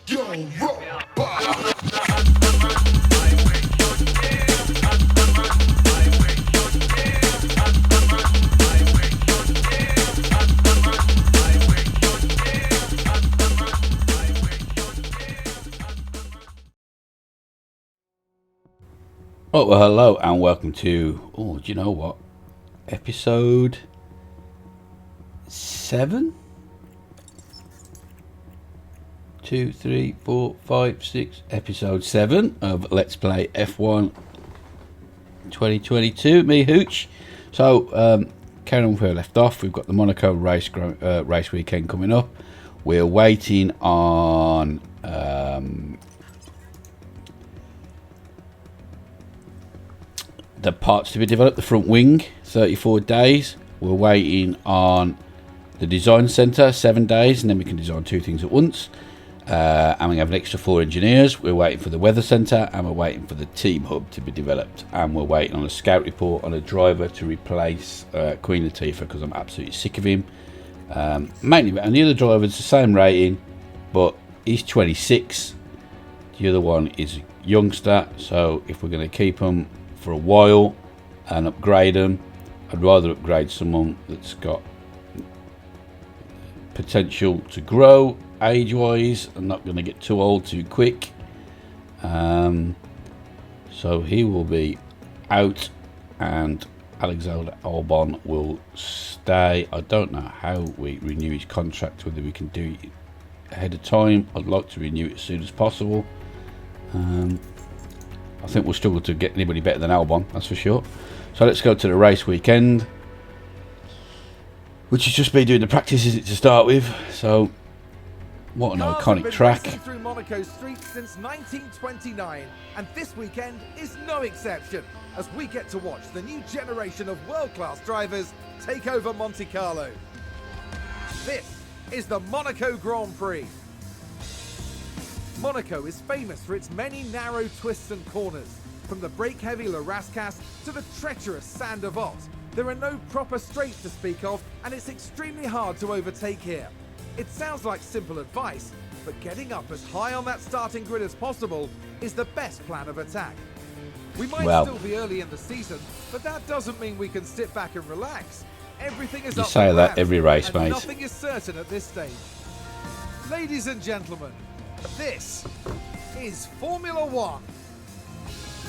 Oh, well, hello and welcome to, do you know what? Episode 7? 2, 3, 4, 5, 6. Episode 7 of Let's Play F1 2022. Me, Hooch. So, carrying on where we left off, we've got the Monaco race weekend coming up. We're waiting on the parts to be developed, the front wing, 34 days. We're waiting on the design centre, 7 days, and then we can design 2 things at once. And we have an extra 4 engineers. We're waiting for the weather centre, and we're waiting for the team hub to be developed. And we're waiting on a scout report on a driver to replace Queen Latifah, because I'm absolutely sick of him. Mainly, and the other driver's the same rating, but he's 26. The other one is a youngster, so if we're going to keep him for a while and upgrade them, I'd rather upgrade someone that's got potential to grow age wise and not going to get too old too quick. So he will be out and Alexander Albon will stay. I don't know how we renew his contract, whether we can do it ahead of time. I'd like to renew it as soon as possible. I think we'll struggle to get anybody better than Albon, that's for sure. So let's go to the race weekend, which has just been doing the practices to start with. So, what an iconic track. Through Monaco streets since 1929, and this weekend is no exception, as we get to watch the new generation of world-class drivers take over Monte Carlo. This is the Monaco Grand Prix. Monaco is famous for its many narrow twists and corners. From the brake-heavy Le Rascasse to the treacherous Saint Devote, there are no proper straights to speak of, and it's extremely hard to overtake here. It sounds like simple advice, but getting up as high on that starting grid as possible is the best plan of attack. We might still be early in the season, but that doesn't mean we can sit back and relax. Everything is up for grabs. You say that every race, mate. Nothing is certain at this stage. Ladies and gentlemen, this is Formula One.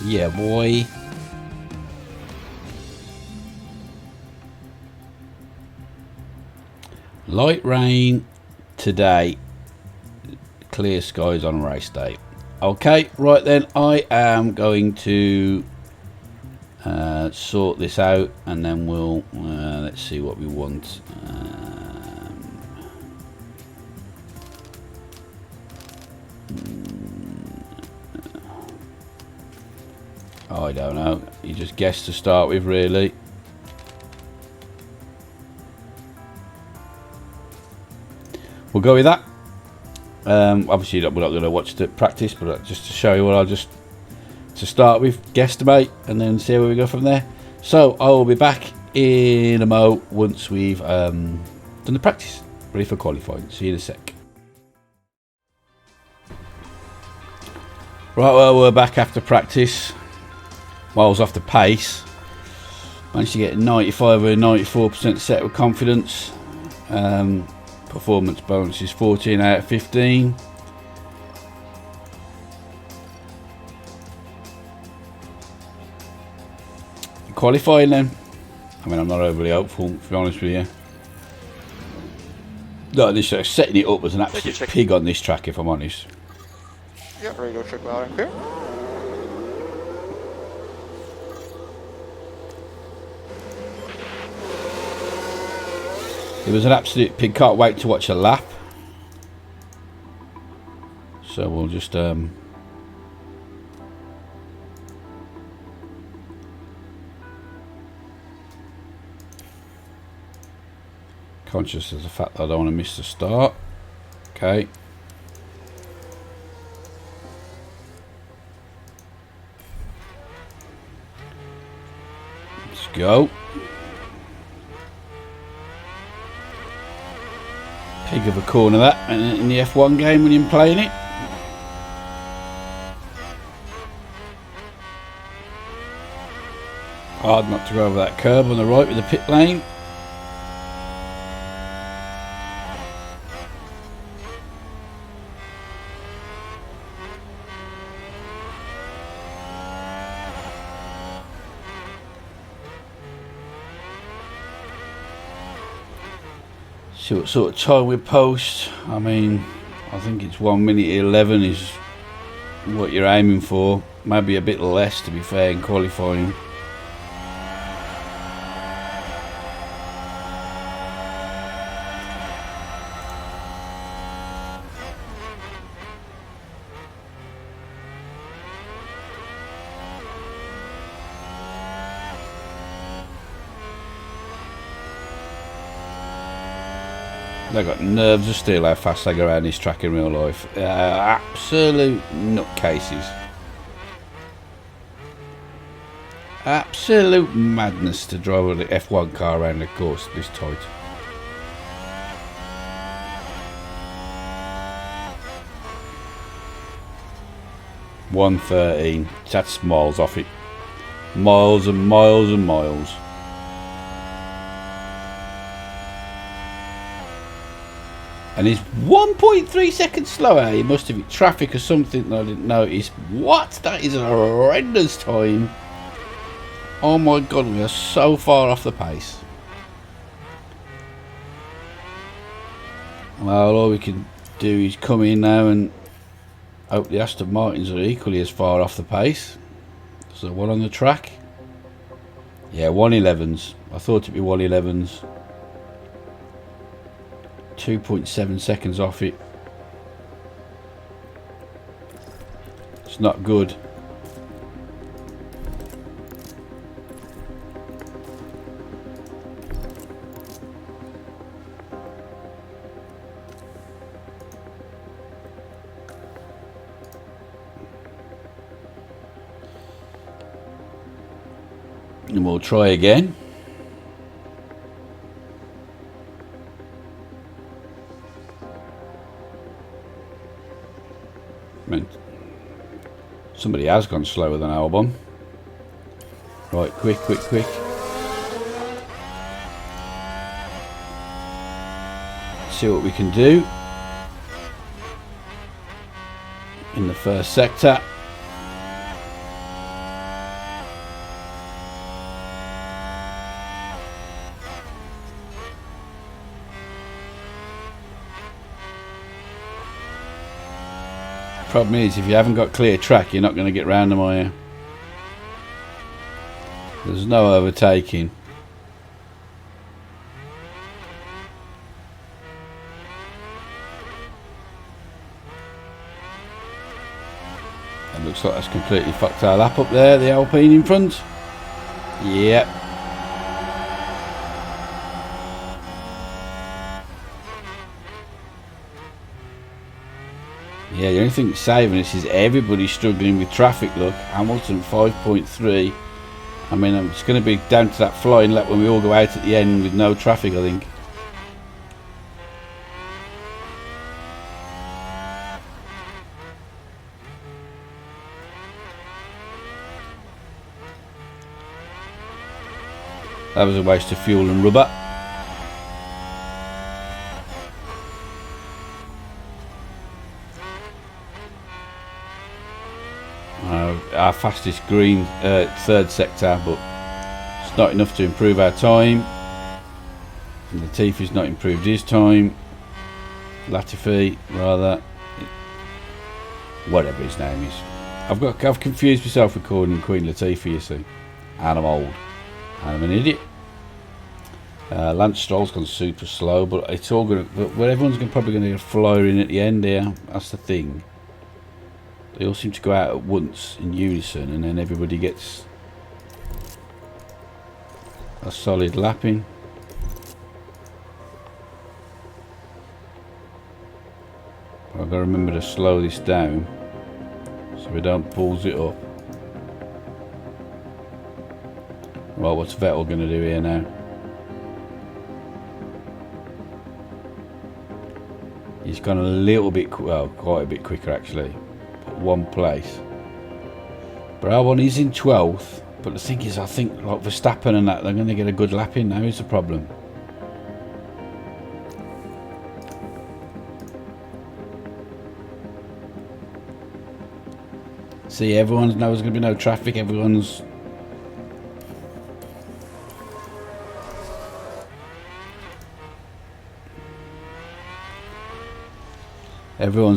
Yeah, boy. Light rain today. Clear skies on race day. Okay, right then. I am going to sort this out, and then we'll let's see what we want. I don't know. You just guess to start with, really. We'll go with that. Obviously, we're not going to watch the practice, but just to show you what I'll just to start with, guesstimate, and then see where we go from there. So I will be back in a mo once we've done the practice, ready for qualifying. See you in a sec. Right, well, we're back after practice. Miles off the pace. Managed to get 95 or 94% set with confidence. Performance bonus is 14 out of 15. Qualifying then. I mean, I'm not overly hopeful, to be honest with you. No, this setting it up was an absolute pig on this track, if I'm honest. Yeah, radio check loud and clear. It was an absolute pig. Can't wait to watch a lap. So we'll just conscious of the fact that I don't want to miss the start. Okay. Let's go. Pig of a corner that in the F1 game when you're playing it. Hard not to go over that curb on the right with the pit lane. See what sort of time we post. I mean, I think it's 1 minute 11 is what you're aiming for. Maybe a bit less, to be fair, in qualifying. They've got nerves of steel how fast they go around this track in real life. Absolute nutcases. Absolute madness to drive an F1 car around the course this tight. .113. That's miles off it. Miles and miles and miles. And he's 1.3 seconds slower. He must have hit traffic or something that I didn't notice. What? That is a horrendous time. Oh my god, we are so far off the pace. Well, all we can do is come in now and hope the Aston Martins are equally as far off the pace. So one on the track. Yeah, 111s. I thought it'd be 111s. 2.7 seconds off it. It's not good. And we'll try again. Somebody has gone slower than Albon. Right, quick. See what we can do in the first sector. Problem is, if you haven't got clear track, you're not going to get round them, are you? There's no overtaking. It looks like that's completely fucked our lap up there, the Alpine in front. Yep. Yeah, the only thing that's saving us is everybody's struggling with traffic. Look, Hamilton 5.3. I mean, it's going to be down to that flying lap when we all go out at the end with no traffic, I think. That was a waste of fuel and rubber. Our fastest green third sector, but it's not enough to improve our time. And Latifi's not improved his time. Latifi, rather, whatever his name is. I've confused myself with calling him Queen Latifi, you see, and I'm old, and I'm an idiot. Lance Stroll's gone super slow, but it's all going. But everyone's probably going to get a flyer in at the end here. That's the thing. They all seem to go out at once in unison, and then everybody gets a solid lapping. I've got to remember to slow this down so we don't balls it up. Well, what's Vettel going to do here now? He's gone a little bit, well, quite a bit quicker actually. One place. But Albon is in 12th. But the thing is, I think like Verstappen and that, they're going to get a good lap in now is the problem. See, everyone knows there's going to be no traffic. Everyone's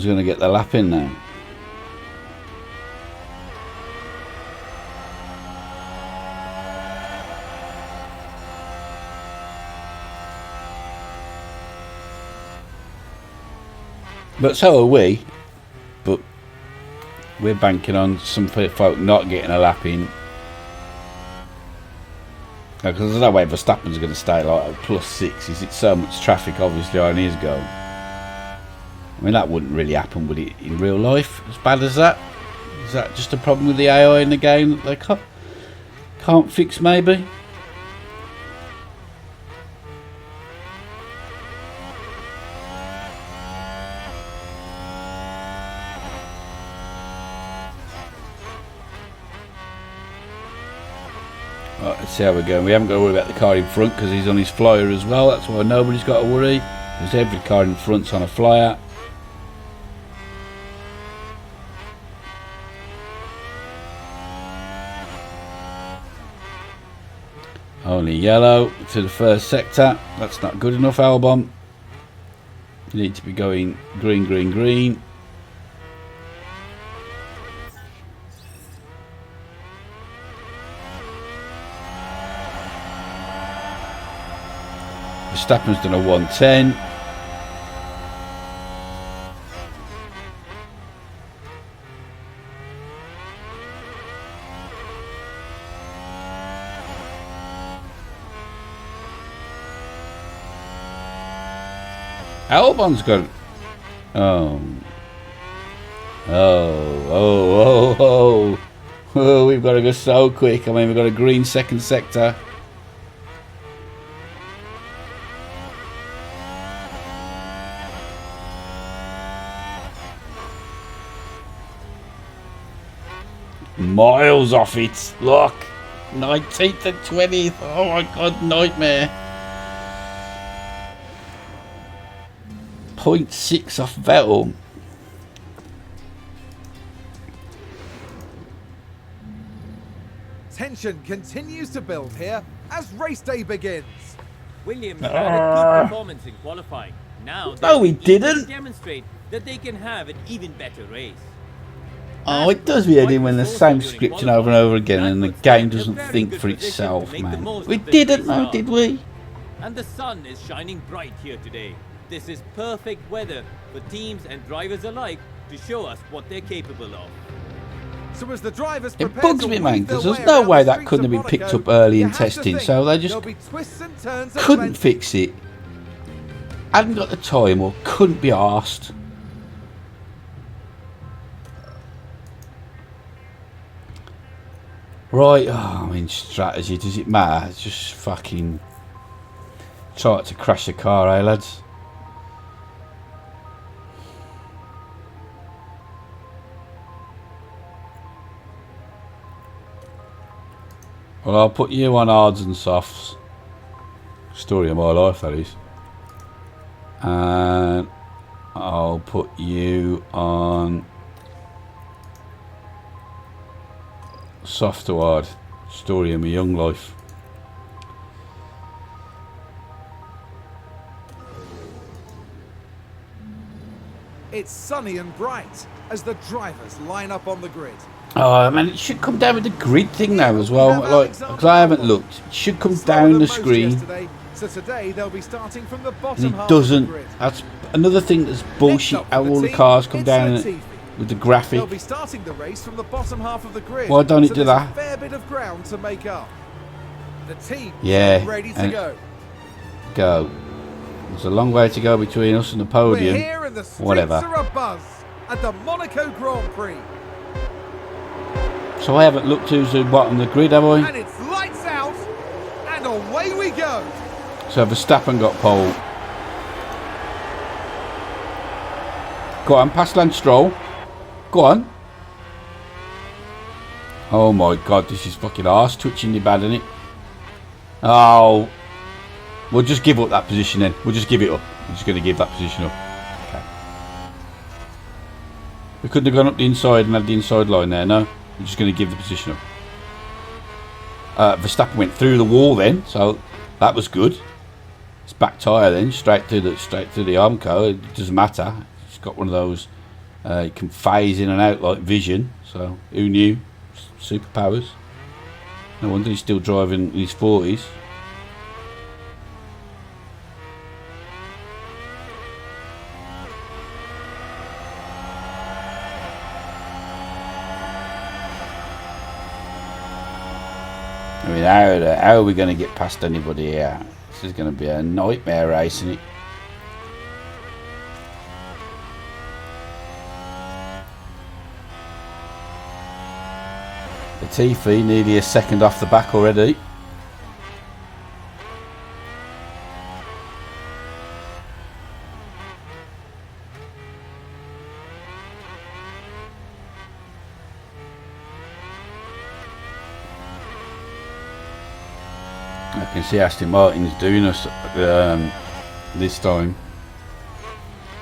going to get the lap in now. But so are we. But we're banking on some folk not getting a lap in. Because there's no way Verstappen's going to stay like +6. Is it so much traffic obviously on his go? I mean, that wouldn't really happen, would it, in real life? As bad as that? Is that just a problem with the AI in the game that they can't fix, maybe? Right, let's see how we're going. We haven't got to worry about the car in front because he's on his flyer as well. That's why nobody's got to worry, because every car in front's on a flyer. Only yellow to the first sector. That's not good enough, Albon. You need to be going green, green, green. Verstappen's done a 110. Albon's got... Oh, we've got to go so quick. I mean, we've got a green second sector. Miles off it. Look. 19th and 20th. Oh my god, nightmare. 0.6 off Vettel. Tension continues to build here as race day begins. Williams had a good performance in qualifying. Now No, he didn't. Demonstrate that they can have an even better race. Oh, it does me in when the same scripting over and over again and the game doesn't think for itself, man. We didn't know, did we? And the sun is shining bright here today. This is perfect weather for teams and drivers alike to show us what they're capable of. So as the drivers It bugs me, man, because there's no way that couldn't have been picked up early in testing, so they just couldn't fix it. Hadn't got the time or couldn't be arsed. Right, I mean, strategy, does it matter? It's just fucking try to crash the car, eh, lads? Well, I'll put you on hards and softs. Story of my life, that is. And I'll put you on soft to hard. Story of my young life. It's sunny and bright as the drivers line up on the grid. Oh man, it should come down with the grid thing now as well. Like, because I haven't looked, it should come down the screen. So today they'll be starting from the bottom And it half doesn't. of the grid. That's another thing that's bullshit. How all the cars come down with the graphic. They'll be starting the race from the bottom half of the grid. Why don't it do there's that? A fair bit of ground to make up. The team Yeah, ready to and go. Go. There's a long way to go between us and the podium. We're here and the streets Whatever. are abuzz at the Monaco Grand Prix. So I haven't looked who's the bottom of the grid, have I? And it's lights out and away we go. So Verstappen got pole. Go on, pass Lance Stroll. Go on. Oh my god, this is fucking arse twitchingly bad, isn't it? Oh. We'll just give up that position then. We'll just give it up. We're just going to give that position up. Okay. We couldn't have gone up the inside and had the inside line there, no? We're just going to give the position up. Verstappen went through the wall then, so that was good. It's back tyre then, straight through the Armco. It doesn't matter. It's got one of those. It can phase in and out like Vision. So who knew? Superpowers. No wonder he's still driving in his 40s. I mean, how are we going to get past anybody here? This is going to be a nightmare race, isn't it? Latifi nearly a second off the back already. I can see Aston Martin's doing us this time.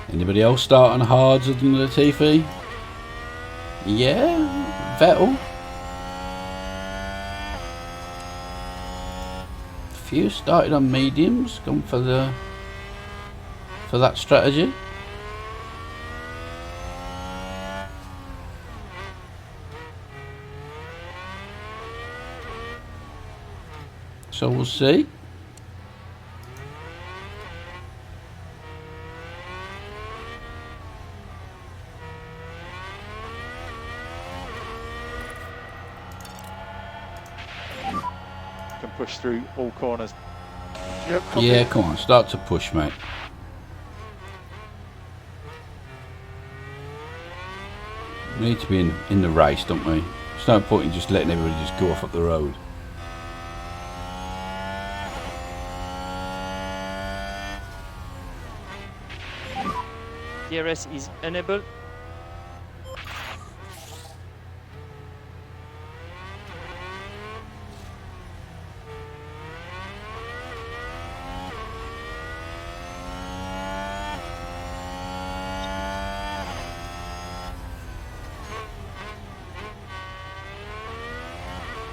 Anybody else starting hards other than Latifi? Yeah, Vettel. Few started on mediums, gone for that strategy. So we'll see. Can push through all corners. Yep, yeah, come on, start to push, mate. We need to be in the race, don't we? There's no point in just letting everybody just go off up the road. DRS is enabled.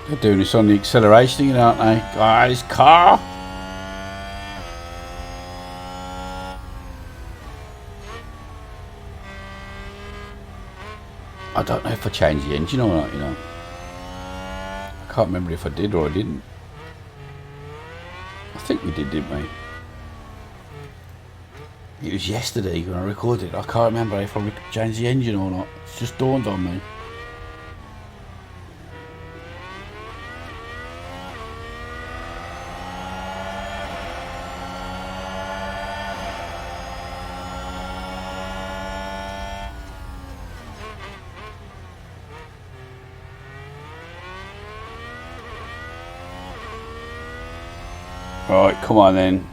They're doing this on the acceleration thing, aren't they? Guys, car! I don't know if I changed the engine or not, you know. I can't remember if I did or I didn't. I think we did, didn't we? It was yesterday when I recorded it. I can't remember if I changed the engine or not. It's just dawned on me. Right, come on then.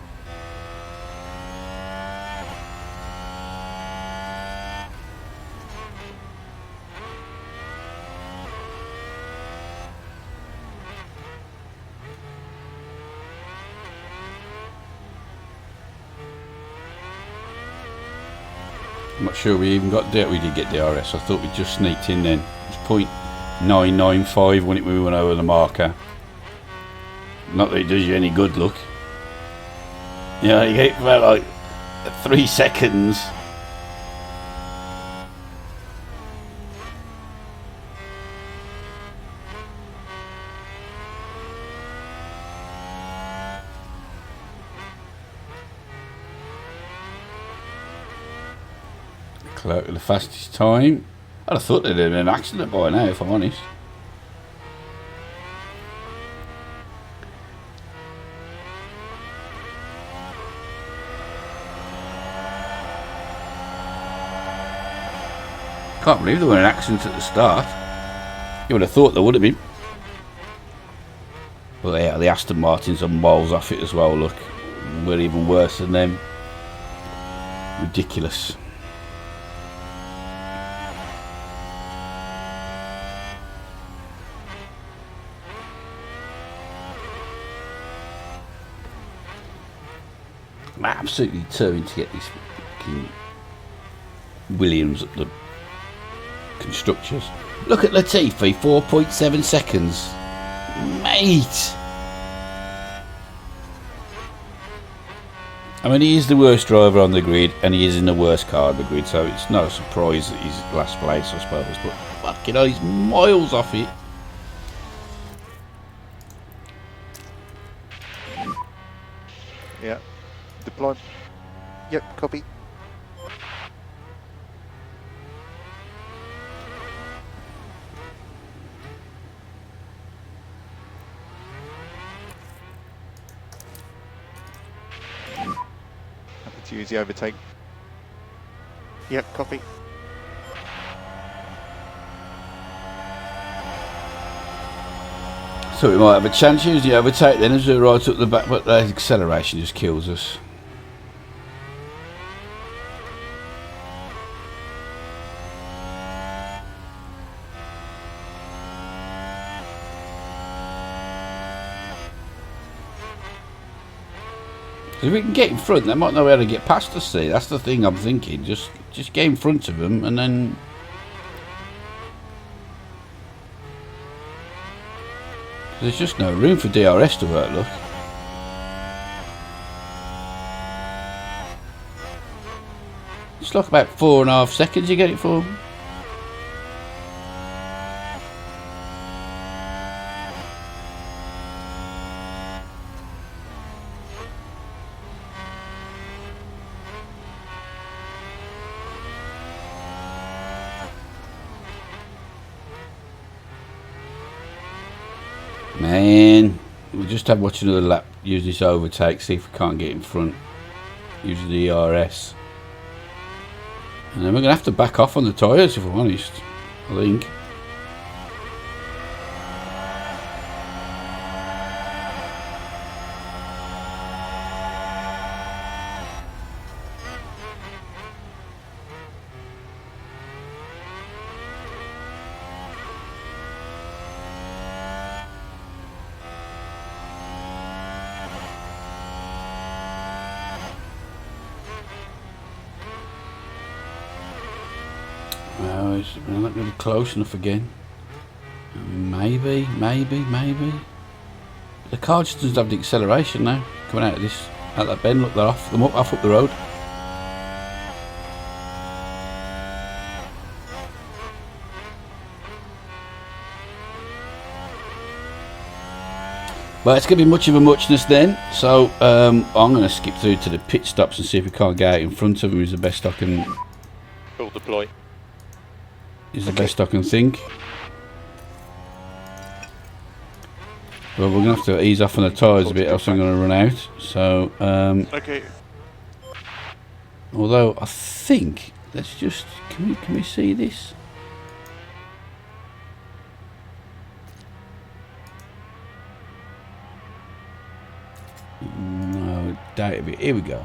I'm not sure we even got there. We did get DRS. I thought we just sneaked in then. It was 0.995 when we went over the marker. Not that it does you any good, look. You know, you get about like 3 seconds. Clerk with the fastest time. I'd have thought they'd have an accident by now, if I'm honest. Can't believe there were an accident at the start. You would have thought there would have been. But yeah, the Aston Martins are miles off it as well, look. We're even worse than them. Ridiculous. absolutely determined to get this fucking Williams up the constructors. Look at Latifi, 4.7 seconds. Mate! I mean, he is the worst driver on the grid, and he is in the worst car on the grid, so it's no surprise that he's last place, I suppose. But fucking hell, he's miles off it. Yeah. Deploy. Yep, copy. Happy to use the overtake. Yep, copy. So we might have a chance to use the overtake then as we right up the back, but the acceleration just kills us. If we can get in front, they might not be able to get past us. See, that's the thing I'm thinking. Just get in front of them, and then there's just no room for DRS to work. Look, it's like about 4.5 seconds you get it for. Man, we'll just have watch another lap, use this overtake, see if we can't get in front, use the ERS. And then we're going to have to back off on the tyres, if I'm honest, I think. Well, we're not going to be close enough again. I mean, maybe. The car just doesn't have the acceleration now. Coming out of that bend, look, they're off up the road. But it's going to be much of a muchness then, so I'm going to skip through to the pit stops and see if we can't get out in front of them. Is the best I can. Full deploy. Is the best I can think. Well, we're going to have to ease off on the tyres a bit, else I'm going to run out. So, okay. Although I think let's just can we see this? No, doubt it. Here we go.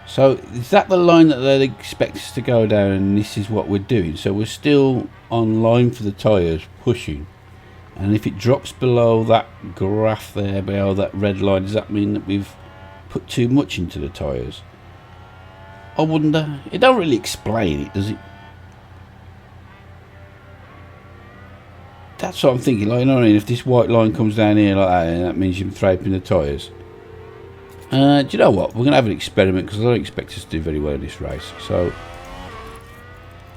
So is that the line that they expect us to go down, and this is what we're doing? So we're still on line for the tyres, pushing. And if it drops below that graph there, below that red line, does that mean that we've put too much into the tyres? I wonder. It don't really explain it, does it? That's what I'm thinking. Like, you know what I mean? If this white line comes down here like that, and that means you're thraping the tyres. Do you know what? We're going to have an experiment, because I don't expect us to do very well in this race. So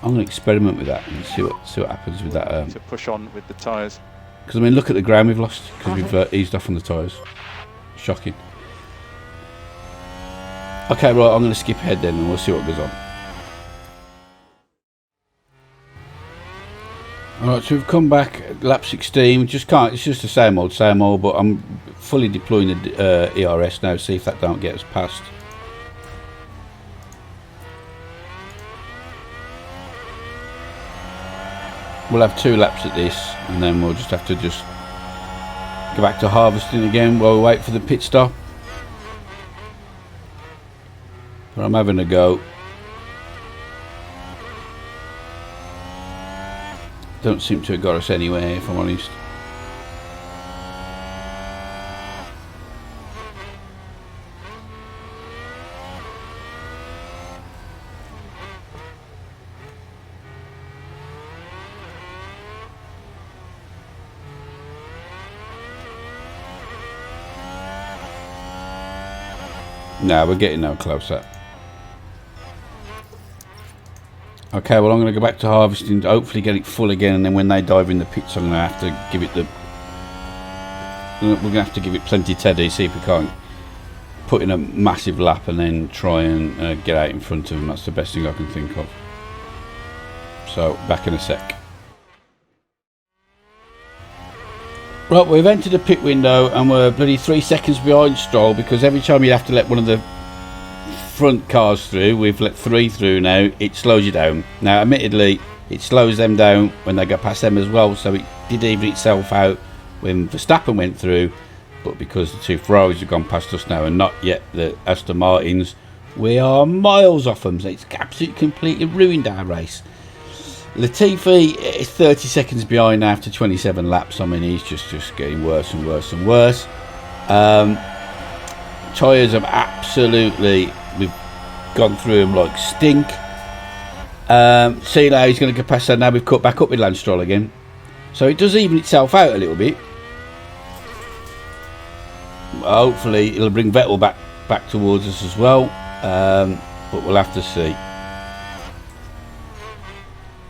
I'm going to experiment with that and see what happens with that. To push on with the tyres. Because I mean, look at the ground we've lost because we've eased off on the tyres. Shocking. Okay, right. I'm going to skip ahead then, and we'll see what goes on. Alright, so we've come back at lap 16. Just can't. It's just the same old, but I'm fully deploying the ERS now. See if that don't get us past. We'll have 2 laps at this, and then we'll just have to go back to harvesting again while we wait for the pit stop. But I'm having a go. Don't seem to have got us anywhere, if I'm honest. No, we're getting no closer. Okay, well I'm going to go back to harvesting, hopefully get it full again, and then when they dive in the pits I'm going to have to give it the... We're going to have to give it plenty teddy, see if we can't put in a massive lap and then try and get out in front of them. That's the best thing I can think of. So, back in a sec. Right, we've entered the pit window and we're bloody 3 seconds behind Stroll, because every time you have to let one of the front cars through, we've let 3 through now, it slows you down. Now admittedly it slows them down when they go past them as well, so it did even itself out when Verstappen went through, but because the 2 Ferraris have gone past us now and not yet the Aston Martins, we are miles off them. So it's absolutely completely ruined our race. Latifi is 30 seconds behind after 27 laps. I mean, he's just getting worse and worse and worse. Tyres have absolutely, we've gone through them like stink. See now he's going to go past that. Now we've cut back up with Lance Stroll again, so it does even itself out a little bit. Hopefully it'll bring Vettel back towards us as well, but we'll have to see.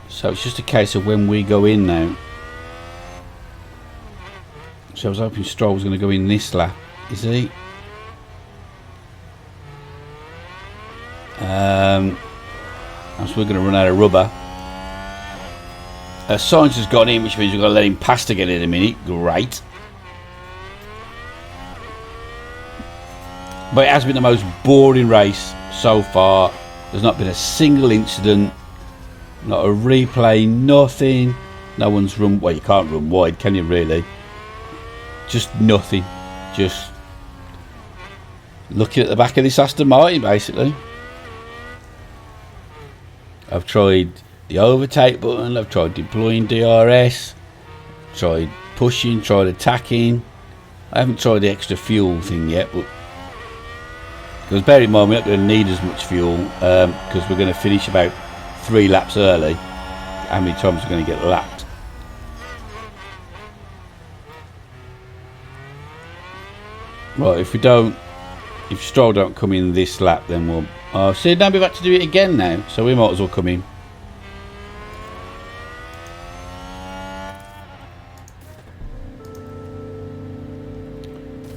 So it's just a case of when we go in now. So I was hoping Stroll was going to go in this lap. Is he? So we're going to run out of rubber. Sainz has gone in, which means we've got to let him past again in a minute. Great. But it has been the most boring race so far. There's not been a single incident, not a replay, nothing. No one's run, well, you can't run wide, can you really? Just nothing. Just looking at the back of this Aston Martin, basically. I've tried the overtake button, I've tried deploying DRS, tried pushing, tried attacking. I haven't tried the extra fuel thing yet, but because bear in mind we're not going to need as much fuel, because we're going to finish about 3 laps early. How many times we're going to get lapped? Right, if Stroll don't come in this lap, then we'll... Oh, see, now we've had to do it again now, so we might as well come in.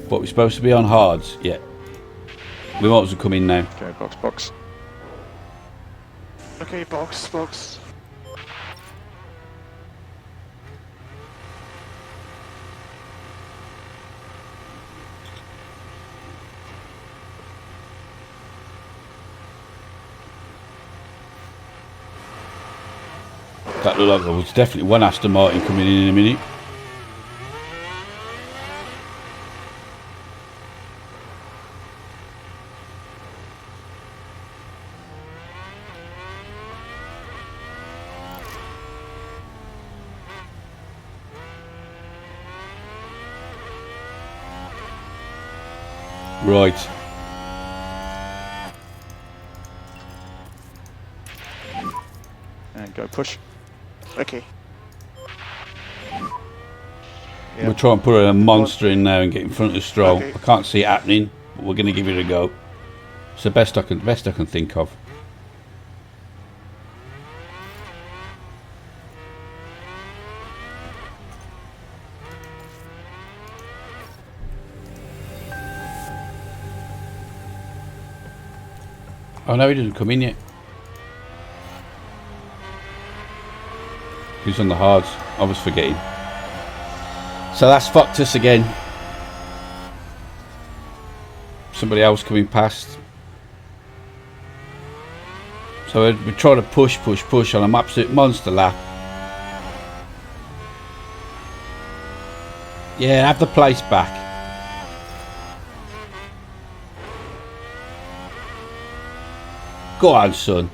What, we're supposed to be on hards? Yeah. We might as well come in now. Okay, box. Okay, box. That looked like there was definitely one Aston Martin coming in a minute. Right. And go push. Okay. Yeah. We'll try and put a monster in now and get in front of Stroll. Okay. I can't see it happening, but we're going to give it a go. It's the best I can think of. Oh no, he didn't come in yet. Who's on the hards? I was forgetting. So that's fucked us again. Somebody else coming past. So we're trying to push on an absolute monster lap. Yeah, have the place back. Go on, son.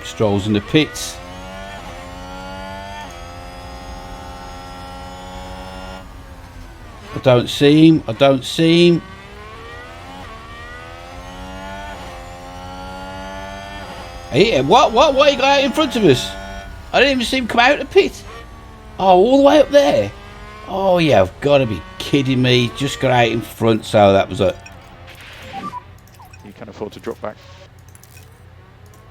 Stroll's in the pits. I don't see him. Hey, what you got out in front of us? I didn't even see him come out of the pit. Oh, all the way up there? Oh, yeah, I've got to be kidding me. Just got out in front, so that was a... You can afford to drop back.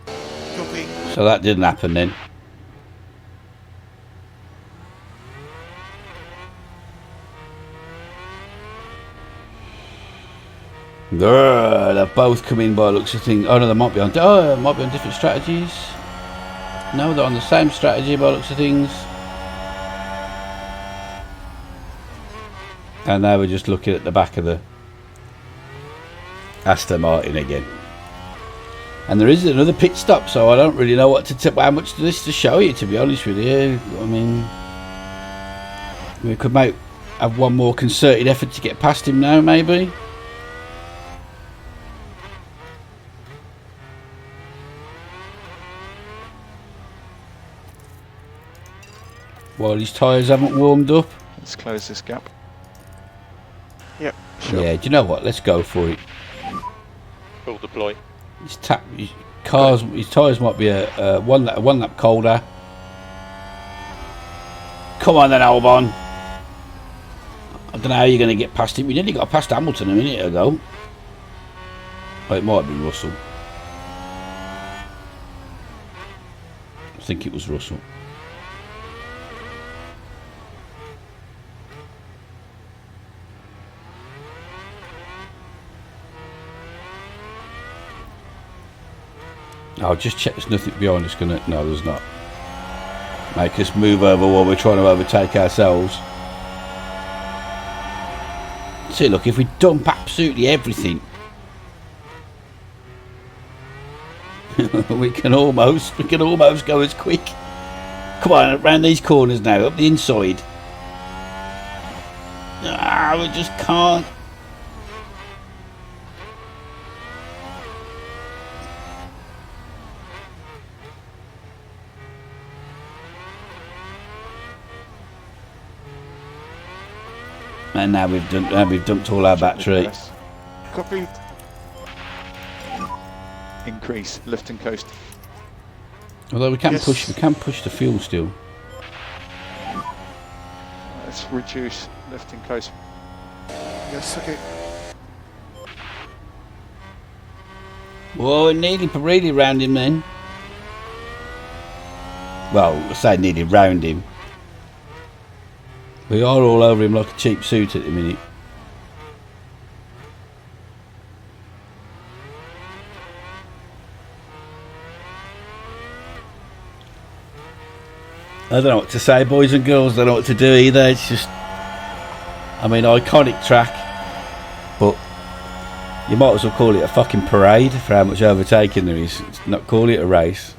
Copy. So that didn't happen then. They're both coming by looks of things. Oh no, they might be on. Oh, they might be on different strategies. No, they're on the same strategy by looks of things. And now we're just looking at the back of the Aston Martin again. And there is another pit stop, so I don't really know what to how much of this to show you, to be honest with you. I mean, we could have one more concerted effort to get past him now, maybe. While his tyres haven't warmed up. Let's close this gap. Yep, sure. Yeah, do you know what? Let's go for it. Full deploy. His tyres might be a one lap colder. Come on then, Albon. I don't know how you're going to get past him. We nearly got past Hamilton a minute ago. Oh, it might have been Russell. I think it was Russell. I'll just check there's nothing behind us gonna... No, there's not. Make us move over while we're trying to overtake ourselves. See, look, if we dump absolutely everything, we can almost go as quick. Come on, around these corners now, up the inside. Ah, we just can't. And now we've dumped all our battery. Copy. Increase lift and coast. Although we can Yes. push the fuel still. Let's reduce lift and coast. Yes, okay. Whoa, nearly really round him then. Well, I say nearly round him. We are all over him like a cheap suit at the minute. I don't know what to say, boys and girls. I don't know what to do either. It's just, I mean, iconic track, but you might as well call it a fucking parade for how much overtaking there is. It's not call it a race.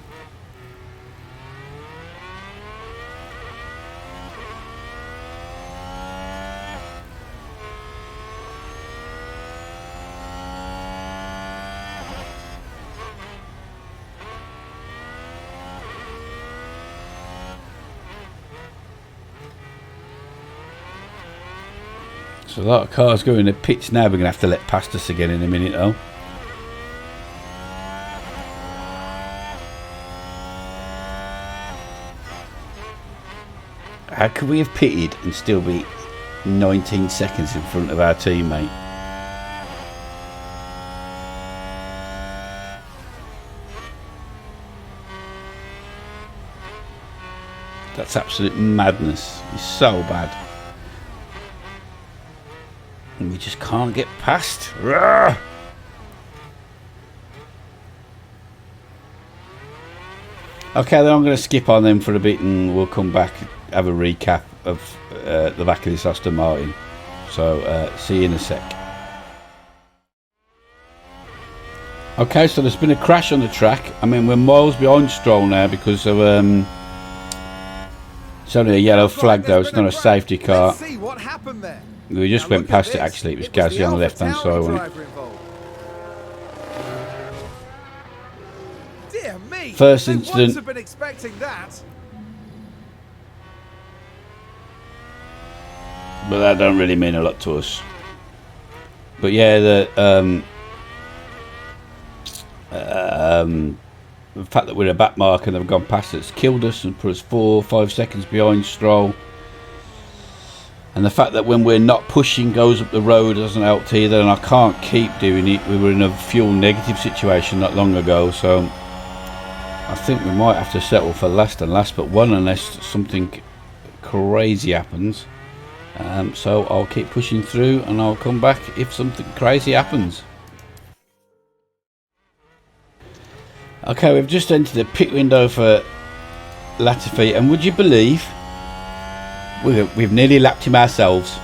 So a lot of cars going in the pits now. We're going to have to let past us again in a minute though. How could we have pitted and still be 19 seconds in front of our teammate? That's absolute madness. It's so bad. And we just can't get past. Rawr! Okay, then I'm going to skip on them for a bit and we'll come back, have a recap of the back of this Aston Martin. So, see you in a sec. Okay, so there's been a crash on the track. I mean, we're miles behind Stroll now because of... it's only a yellow flag though, it's not a safety car. Let's see what happened there. We just went past it actually, it was Gasly on the left hand side, wasn't it? Dear me, First they incident. must have been expecting that. But that don't really mean a lot to us. But yeah, the fact that we're a back mark and they've gone past it's killed us and put us 4 or 5 seconds behind Stroll. And the fact that when we're not pushing goes up the road doesn't help either, and I can't keep doing it. We were in a fuel negative situation not long ago, so I think we might have to settle for last and last but one unless something crazy happens. So I'll keep pushing through and I'll come back if something crazy happens. Okay, we've just entered the pit window for Latifi, and would you believe we've nearly lapped him ourselves.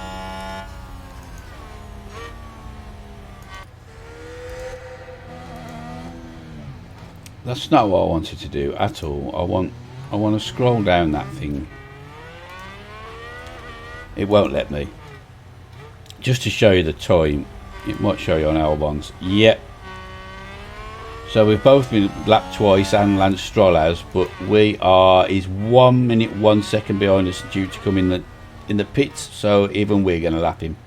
That's not what I wanted to do at all. I want to scroll down that thing. It won't let me. Just to show you the time, it might show you on Albon's. Yep. So we've both been lapped twice, and Lance Stroll has, but he's 1 minute 1 second behind us due to come in the pits. So even we're going to lap him.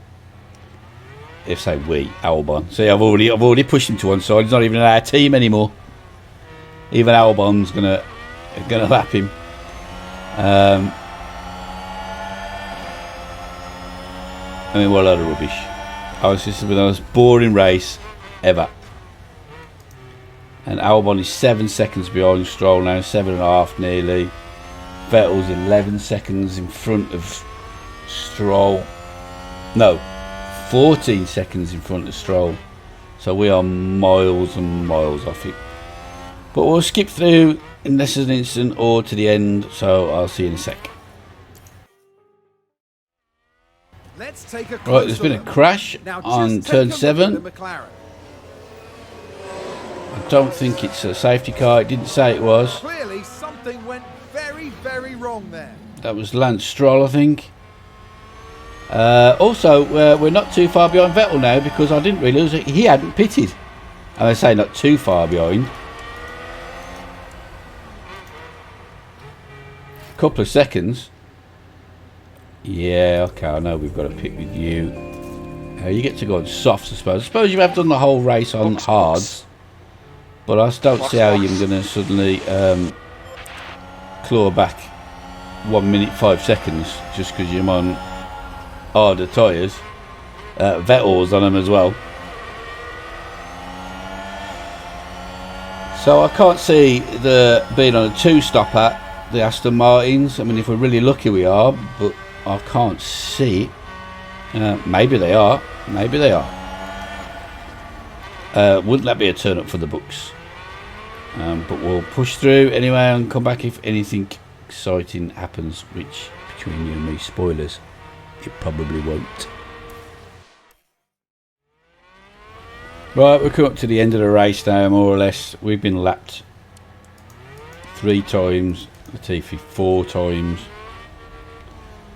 If say we, Albon. See, I've already pushed him to one side. He's not even in our team anymore. Even Albon's gonna lap him. I mean, what a load of rubbish. This has been the most boring race ever. And Albon is 7 seconds behind Stroll now, 7.5 nearly. Vettel's 11 seconds in front of Stroll. No, 14 seconds in front of Stroll. So we are miles and miles off it. But we'll skip through in less than an instant or to the end, so I'll see you in a sec. Let's take a Right, there's been a crash on turn 7. I don't think it's a safety car. It didn't say it was. Clearly something went very, very wrong there. That was Lance Stroll, I think. Also, we're not too far behind Vettel now because I didn't realise that he hadn't pitted. And I say not too far behind. A couple of seconds. Yeah, okay, I know we've got to pick with you. You get to go on softs, I suppose. I suppose you have done the whole race on hards. But I just don't see how you're going to suddenly claw back 1 minute 5 seconds just because you're on harder tyres. Vettel's on them as well. So I can't see the being on a 2-stopper, the Aston Martins. I mean, if we're really lucky we are, but I can't see it. Maybe they are. Maybe they are. Wouldn't that be a turn up for the books? But we'll push through anyway and come back if anything exciting happens, which between you and me, spoilers, it probably won't. Right, we're coming up to the end of the race now, more or less. We've been lapped 3 times, Latifi 4 times.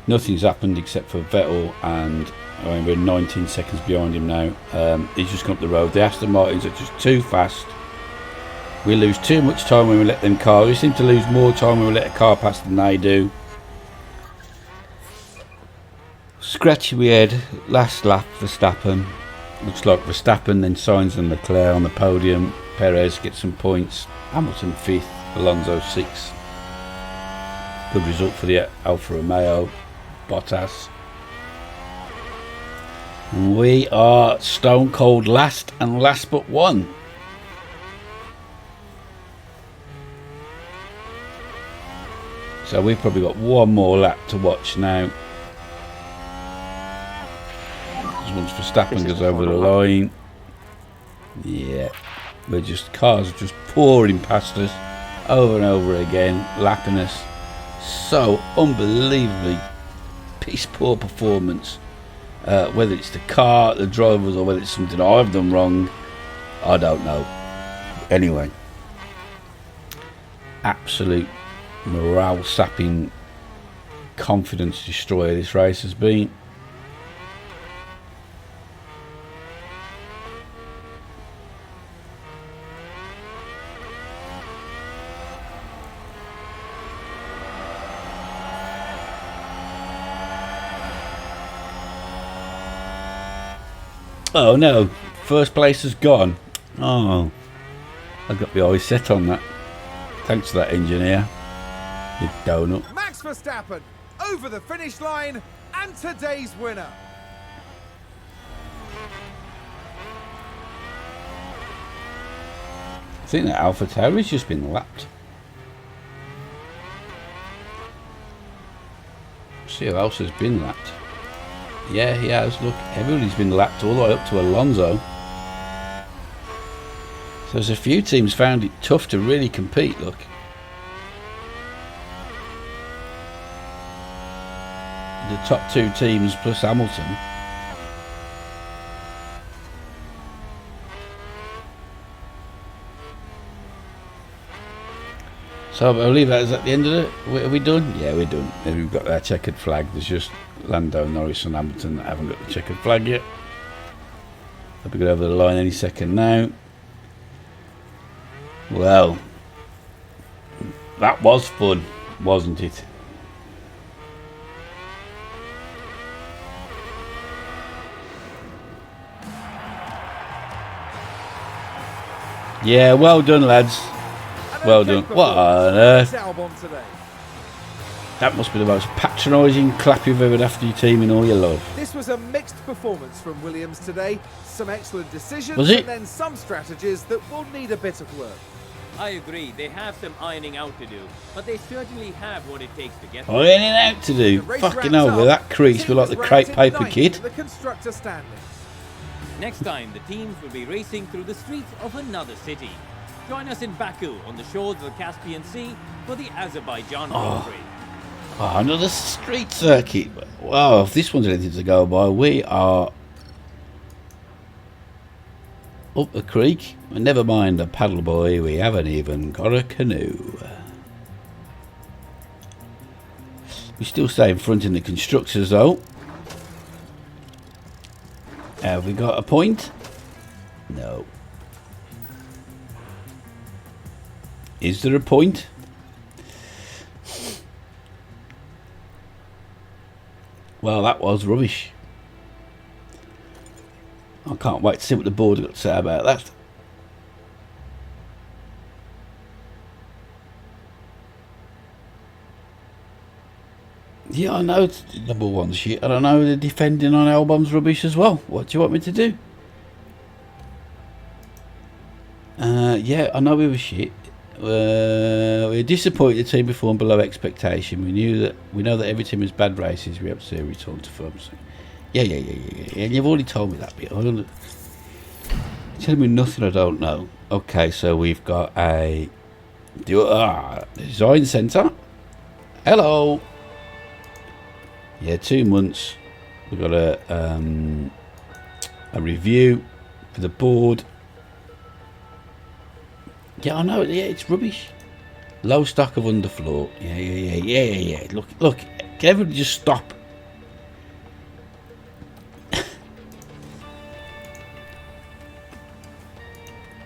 Nothing's happened except for Vettel, and I mean, we're 19 seconds behind him now. He's just come up the road. The Aston Martins are just too fast. We lose too much time when we let them cars. We seem to lose more time when we let a car pass than they do. Scratchy we head. Last lap, Verstappen. Looks like Verstappen, then Sainz and Leclerc on the podium. Perez gets some points. Hamilton 5th. Alonso 6th. Good result for the Alfa Romeo. Bottas. We are stone cold last and last but one. So we've probably got one more lap to watch now. Once Verstappen goes over the line. Yeah. Cars are just pouring past us over and over again, lapping us. So unbelievably piss poor performance. Whether it's the car, the drivers, or whether it's something I've done wrong, I don't know. Anyway, absolute morale sapping, confidence destroyer this race has been. Oh no, first place is gone. Oh, I got my eyes set on that. Thanks for that, engineer. You donut. Max Verstappen over the finish line And today's winner. I think that Alpha Tower has just been lapped. See who else has been lapped. Yeah, he has. Look, everybody's been lapped all the way up to Alonso. So there's a few teams found it tough to really compete. Look. The top two teams plus Hamilton. So I believe that is at the end of it. Are we done? Yeah, we're done. And we've got our checkered flag. There's just Lando, Norris and Hamilton that haven't got the checkered flag yet. They'll be going over the line any second now. Well, that was fun, wasn't it? Yeah, well done, lads. Well done. What on earth? That must be the most patronising clap you've ever had after your team in all your life. This was a mixed performance from Williams today. Some excellent decisions Was it? and then some strategies that will need a bit of work. I agree, they have some ironing out to do, but they certainly have what it takes to get there. Ironing out to do. The race Fucking wraps hell, with up. that crease, The we're like the team was crepe ranked paper ninth kid. in the constructor standings. Next time, the teams will be racing through the streets of another city. Join us in Baku on the shores of the Caspian Sea for the Azerbaijan Grand Prix. Oh, another street circuit. Wow, if this one's anything to go by, we are up the creek. Never mind a paddle boy, we haven't even got a canoe. We still stay in front in the constructors though. Have we got a point? No. Is there a point? Well, that was rubbish. I can't wait to see what the board got to say about that. Yeah, I know it's number one shit. I don't know the defending on Albon's rubbish as well. What do you want me to do? Yeah, I know we were shit. We were disappointed the team performed below expectation. We know that every team has bad races. We have to see a return to form. So, yeah. And you've already told me that bit. Tell me nothing I don't know. Okay, so we've got a design centre. Hello. Yeah, 2 months. We've got a review for the board. Yeah, I know. Yeah, it's rubbish. Low stock of underfloor. Yeah. Look. Can everybody just stop?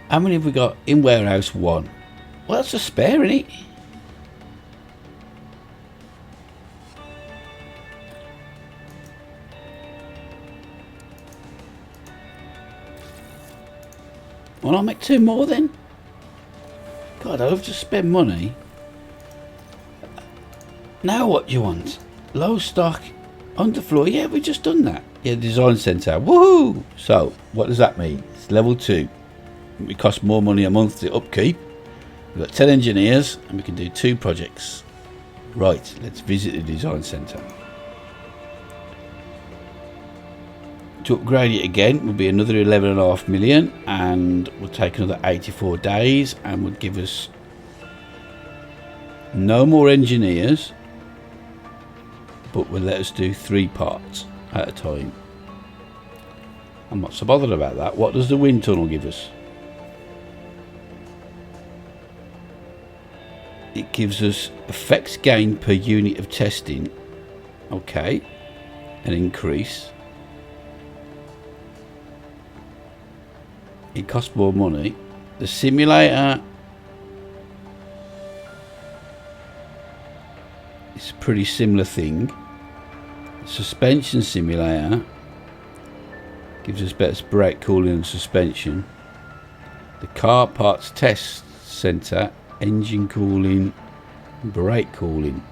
How many have we got in warehouse 1? Well, that's a spare, isn't it? Well, I'll make 2 more then. God, I've just spent money. Now what do you want? Low stock, underfloor. Yeah, we've just done that. Yeah, design centre. Woohoo! So, what does that mean? It's level 2. It costs more money a month to upkeep. We've got 10 engineers and we can do 2 projects. Right, let's visit the design centre. To upgrade it again would be another 11.5 million and will take another 84 days and would give us no more engineers, but will let us do 3 parts at a time. I'm not so bothered about that. What does the wind tunnel give us? It gives us effects gain per unit of testing. Okay, an increase. It costs more money. The simulator is a pretty similar thing. The suspension simulator gives us better brake cooling and suspension. The car parts test centre, engine cooling, brake cooling.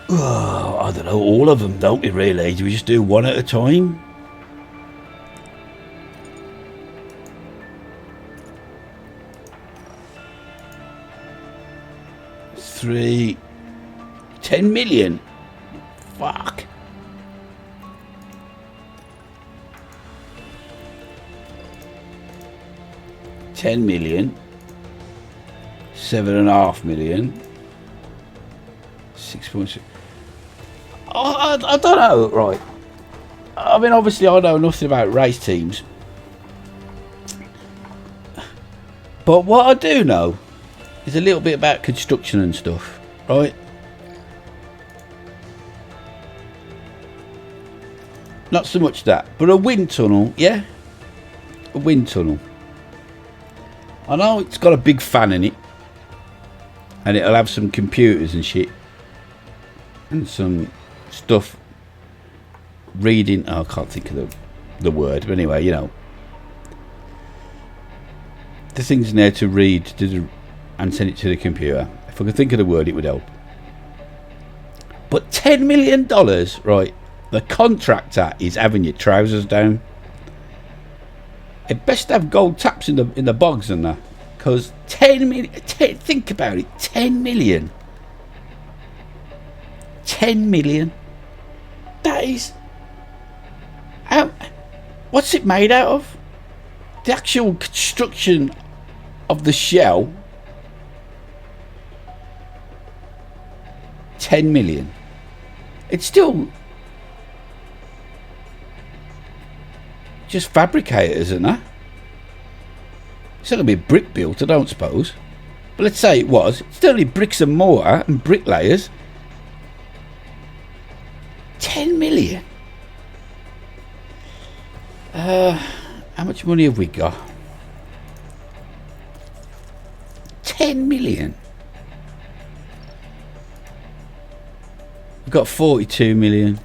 Oh, I don't know, all of them, don't we really? Do we just do one at a time? Three. 10 million? Fuck. $10 million. 7.5 million. 6.6. I don't know, right. I mean, obviously I know nothing about race teams. But what I do know is a little bit about construction and stuff, right? Not so much that, but a wind tunnel, yeah? A wind tunnel. I know it's got a big fan in it. And it'll have some computers and shit. And some stuff reading. Oh, I can't think of the word, but anyway, you know, the thing's in there to read and send it to the computer. If I could think of the word, it would help. But $10 million, right? The contractor is having your trousers down. It best have gold taps in the bogs and that, because 10 million. Think about it, 10 million. 10 million. That is. What's it made out of? The actual construction of the shell. 10 million. It's still just fabricated, isn't it? It's not going to be brick built, I don't suppose. But let's say it was. It's still only bricks and mortar and bricklayers. 10 million. How much money have we got? 10 million. We've got 42 million.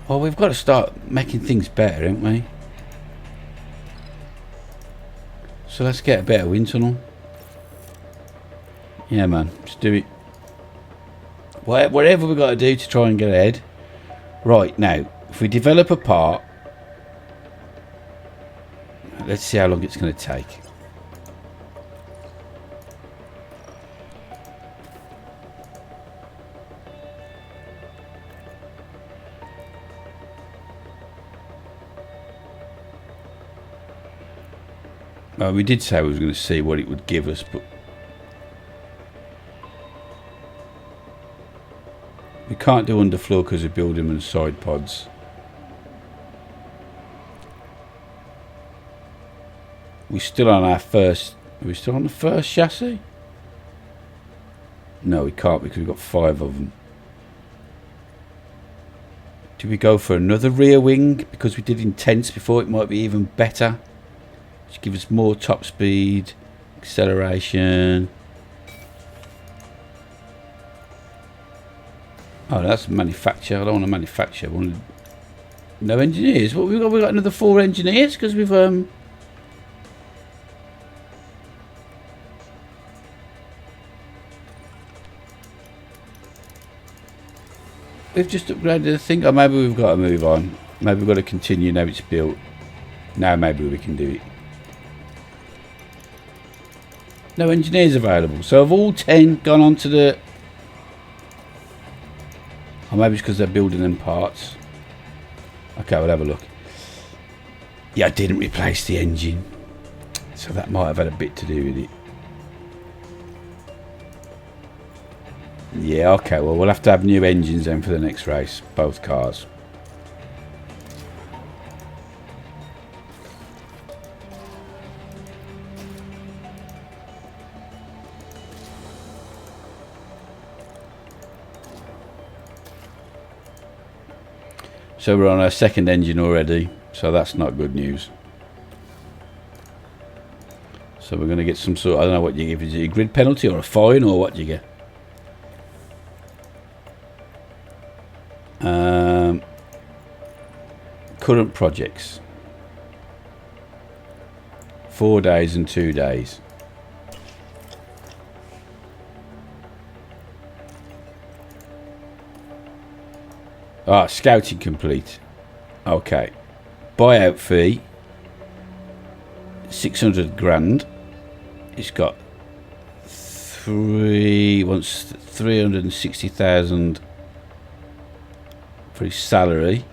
Well, we've got to start making things better, haven't we? So let's get a better wind tunnel. Yeah, man. Just do it. Whatever we've got to do to try and get ahead. Right, now, if we develop a part, let's see how long it's going to take. Well, we did say we was going to see what it would give us, but we can't do underfloor because of building and side pods. We're still on our first. Are we still on the first chassis? No, we can't because we've got 5 of them. Do we go for another rear wing because we did intense before? It might be even better. Just give us more top speed, acceleration. Oh, that's manufacture. I don't want to manufacture. I want to... No engineers. What we got? We got another 4 engineers because we've we've just upgraded the thing. Or maybe we've got to move on. Maybe we've got to continue now it's built. Now maybe we can do it. No engineers available. So have all 10 gone on to the... Or maybe it's because they're building them parts. Okay, we'll have a look. Yeah, I didn't replace the engine. So that might have had a bit to do with it. Yeah, okay, well, we'll have to have new engines then for the next race. Both cars. So we're on our second engine already, so that's not good news. So we're going to get some sort, I don't know what you give, is it a grid penalty or a fine or what do you get? Current projects. 4 days and 2 days. Ah, scouting complete. Okay. Buyout fee 600 grand. He's got wants 360,000 for his salary.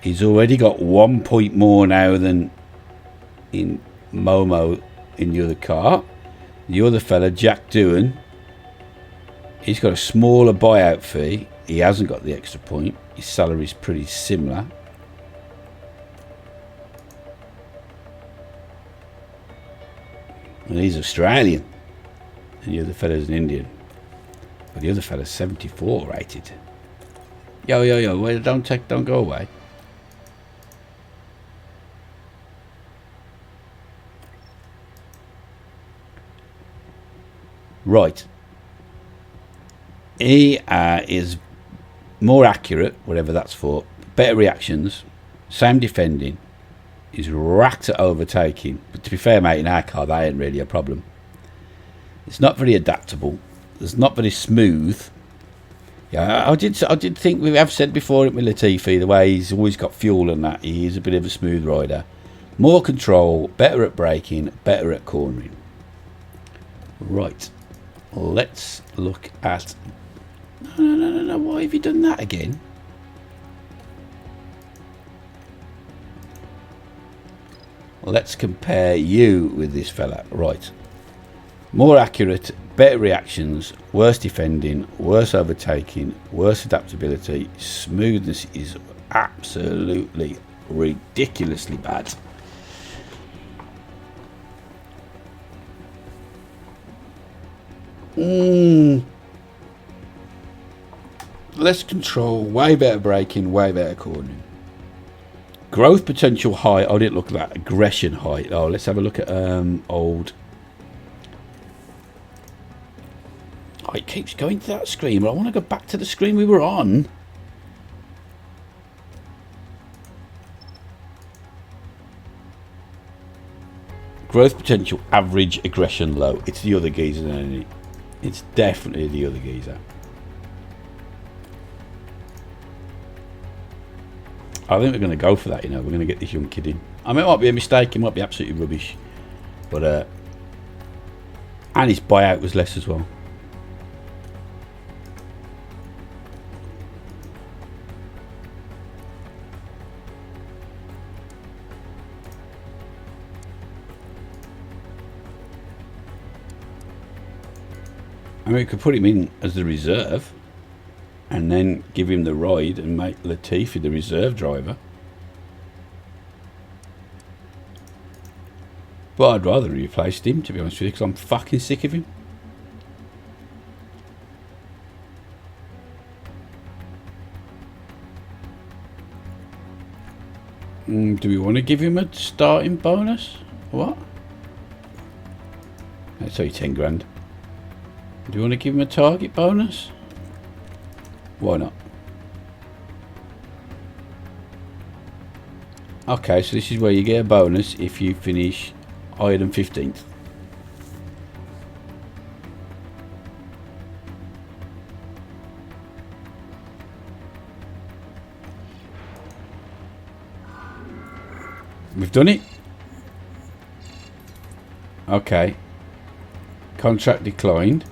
He's already got 1 point more now than in Momo in the other car. The other fella, Jack Doohan, he's got a smaller buyout fee. He hasn't got the extra point. His salary is pretty similar. And he's Australian. And the other fella's an Indian. But the other fella's 74 rated. Yo, wait, don't go away. Right. He is more accurate, whatever that's for. Better reactions. Same defending. He's racked at overtaking. But to be fair, mate, in our car, that ain't really a problem. It's not very adaptable. It's not very smooth. Yeah, I did think, we have said before it with Latifi, the way he's always got fuel and that, he is a bit of a smooth rider. More control, better at braking, better at cornering. Right. Let's look at... No, why have you done that again? Let's compare you with this fella. Right. More accurate, better reactions, worse defending, worse overtaking, worse adaptability. Smoothness is absolutely ridiculously bad. Less control, way better braking, way better cornering. Growth potential high. I didn't look at that. Aggression high. Oh, let's have a look at old. Oh, it keeps going to that screen, but I want to go back to the screen we were on. Growth potential average, aggression low. It's the other geezer, isn't it? It's definitely the other geezer. I think we're going to go for that, you know. We're going to get this young kid in. I mean, it might be a mistake. It might be absolutely rubbish. But, and his buyout was less as well. I mean, we could put him in as the reserve and then give him the ride and make Latifi the reserve driver. But I'd rather have replaced him, to be honest with you, because I'm fucking sick of him. Do we want to give him a starting bonus? What? Let's say 10 grand. Do you want to give him a target bonus? Why not? Okay, so this is where you get a bonus if you finish higher than 15th. We've done it. Okay. Contract declined.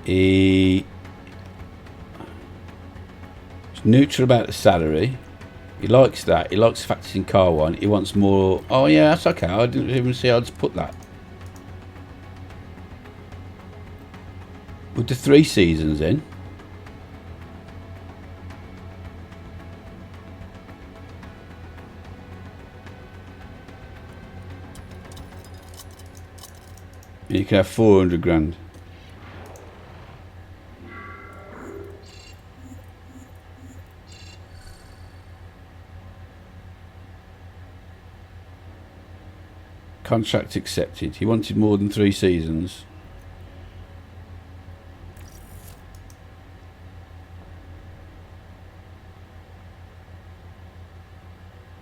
He's neutral about the salary. He likes that. He likes the fact it's in car one. He wants more. Oh yeah, that's okay. I didn't even see I'd just put that. With the 3 seasons in. You can have 400 grand. Contract accepted. He wanted more than 3 seasons.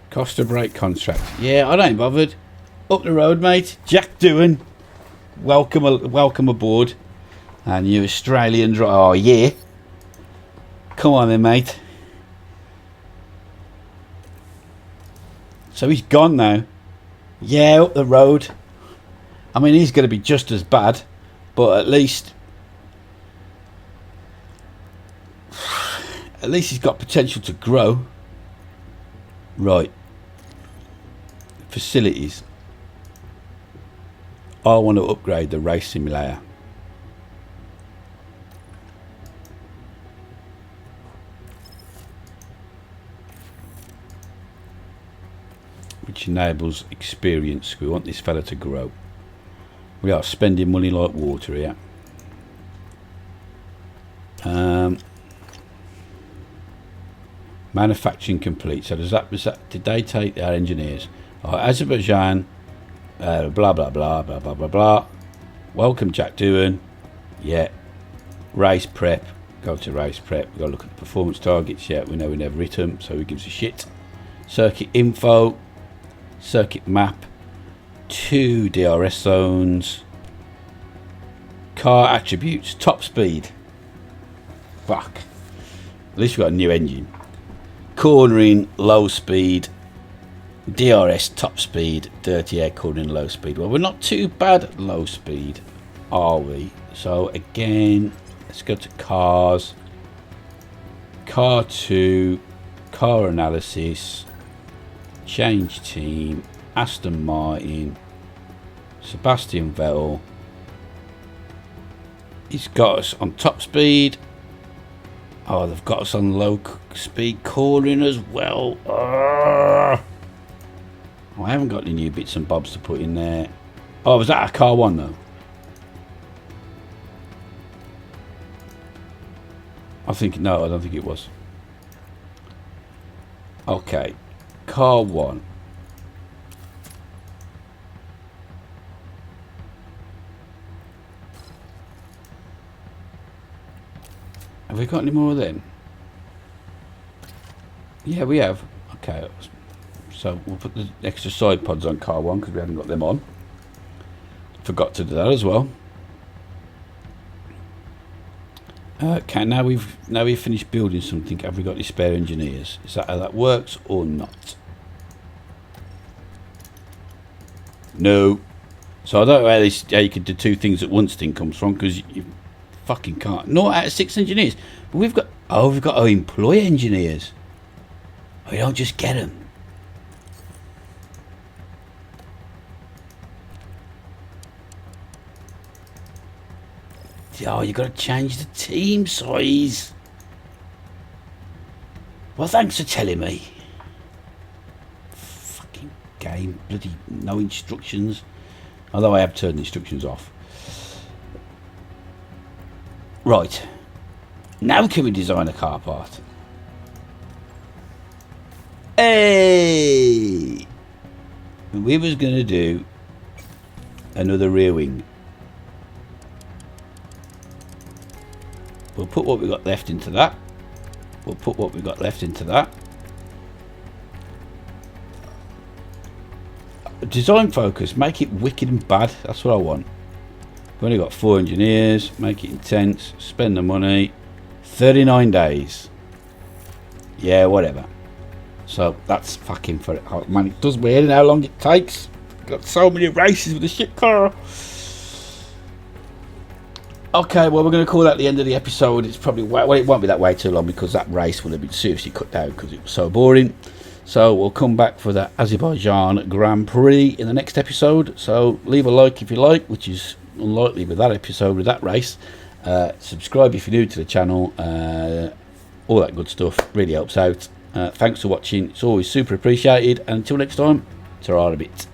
Cost a break contract. Yeah, I ain't bothered. Up the road, mate. Jack Doohan. Welcome aboard. And you Australian driver. Oh, yeah. Come on then, mate. So he's gone now. Yeah, up the road. I mean, he's going to be just as bad, but at least he's got potential to grow. Right. Facilities. I want to upgrade the race simulator. Which enables experience. We want this fella to grow. We are spending money like water here. Manufacturing complete. So did they take our engineers? Azerbaijan, blah blah blah blah blah blah blah. Welcome Jack Doohan. Yeah. Race prep. Go to race prep. We've got to look at the performance targets. Yeah, we know we never hit them, so who gives a shit? Circuit info. Circuit map. 2 DRS zones. Car attributes. Top speed. Fuck. At least we've got a new engine. Cornering, low speed. DRS, top speed. Dirty air cornering, low speed. Well, we're not too bad at low speed, are we? So again, let's go to cars. Car 2. Car analysis. Change team. Aston Martin. Sebastian Vettel. He's got us on top speed. Oh, they've got us on low speed cornering as well. I haven't got any new bits and bobs to put in there. Oh, was that a car 1 though? No, I don't think it was. Okay, car 1. Have we got any more of them? Yeah, we have. Okay, so we'll put the extra side pods on car 1 because we haven't got them on. Forgot to do that as well. Okay, now we've finished building something. Have we got any spare engineers? Is that how that works or not? No. So I don't know how you could do 2 things at once thing comes from, because you fucking can't. Not out of 6 engineers. But we've got to employ engineers. We don't just get them. Oh, you got to change the team size. Well, thanks for telling me. Fucking game, bloody no instructions. Although I have turned the instructions off. Right. Now can we design a car part? Hey! We was going to do another rear wing. We'll put what we got left into that. We'll put what we got left into that. Design focus. Make it wicked and bad. That's what I want. We've only got 4 engineers. Make it intense. Spend the money. 39 days. Yeah, whatever. So that's fucking for it. Oh, man, it does weird how long it takes. Got so many races with the shit car. Okay, well, we're going to call that the end of the episode. It's probably, well, it won't be that way too long because that race will have been seriously cut down because it was so boring. So we'll come back for the Azerbaijan Grand Prix in the next episode. So leave a like if you like, which is unlikely with that episode, with that race. Subscribe if you're new to the channel. All that good stuff really helps out. Thanks for watching. It's always super appreciated. And until next time, ta-ra a bit.